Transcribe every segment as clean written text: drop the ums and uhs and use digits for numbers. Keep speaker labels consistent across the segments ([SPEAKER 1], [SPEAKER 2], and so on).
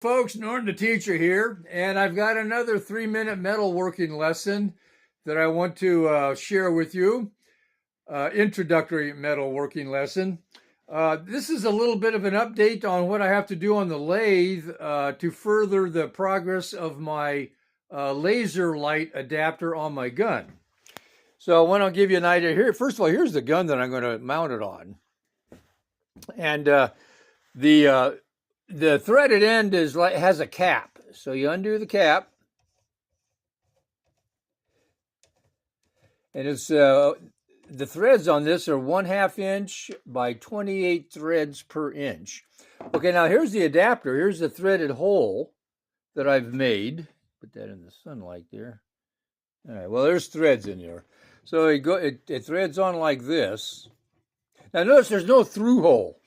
[SPEAKER 1] Folks, Norm the teacher here, and I've got another 3-minute metalworking lesson that I want to share with you. Introductory metalworking lesson. This is a little bit of an update on what I have to do on the lathe to further the progress of my laser light adapter on my gun. So I want to give you an idea here. First of all, here's the gun that I'm going to mount it on. And the threaded end has a cap. So you undo the cap. And it's the threads on this are 1/2 inch by 28 threads per inch. Okay, now here's the adapter. Here's the threaded hole that I've made. Put that in the sunlight there. All right, well, there's threads in there. So it threads on like this. Now notice there's no through hole.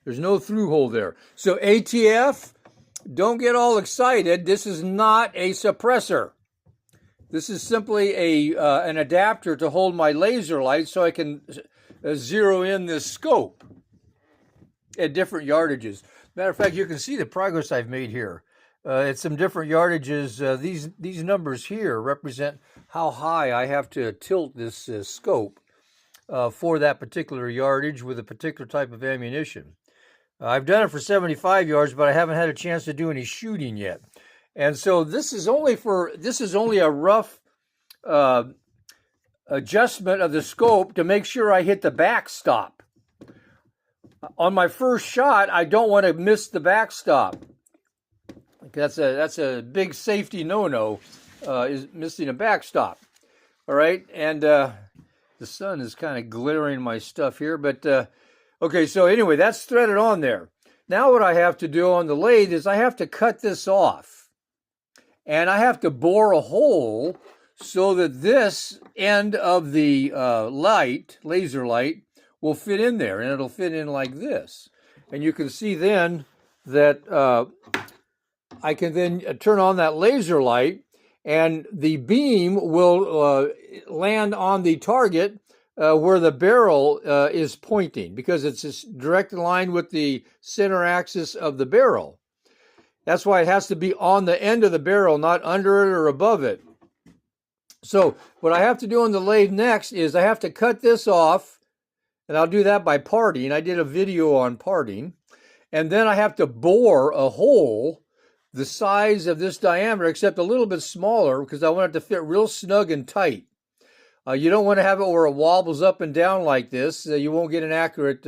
[SPEAKER 1] There's no through hole there. So ATF, don't get all excited. This is not a suppressor. This is simply an adapter to hold my laser light so I can zero in this scope at different yardages. Matter of fact, you can see the progress I've made here. At some different yardages, these numbers here represent how high I have to tilt this scope for that particular yardage with a particular type of ammunition. I've done it for 75 yards, but I haven't had a chance to do any shooting yet. And so this is only a rough adjustment of the scope to make sure I hit the backstop. On my first shot, I don't want to miss the backstop. That's a big safety no-no, is missing a backstop. All right, and the sun is kind of glittering my stuff here, but okay, so anyway, that's threaded on there. Now what I have to do on the lathe is I have to cut this off. And I have to bore a hole so that this end of the laser light, will fit in there. And it'll fit in like this. And you can see then that I can then turn on that laser light, and the beam will land on the target where the barrel is pointing, because it's just direct in line with the center axis of the barrel. That's why it has to be on the end of the barrel, not under it or above it. So what I have to do on the lathe next is I have to cut this off, and I'll do that by parting. I did a video on parting. And then I have to bore a hole the size of this diameter, except a little bit smaller, because I want it to fit real snug and tight. You don't want to have it where it wobbles up and down like this. You won't get an accurate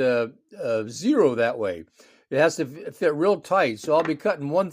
[SPEAKER 1] zero that way. It has to fit real tight. So I'll be cutting 1/3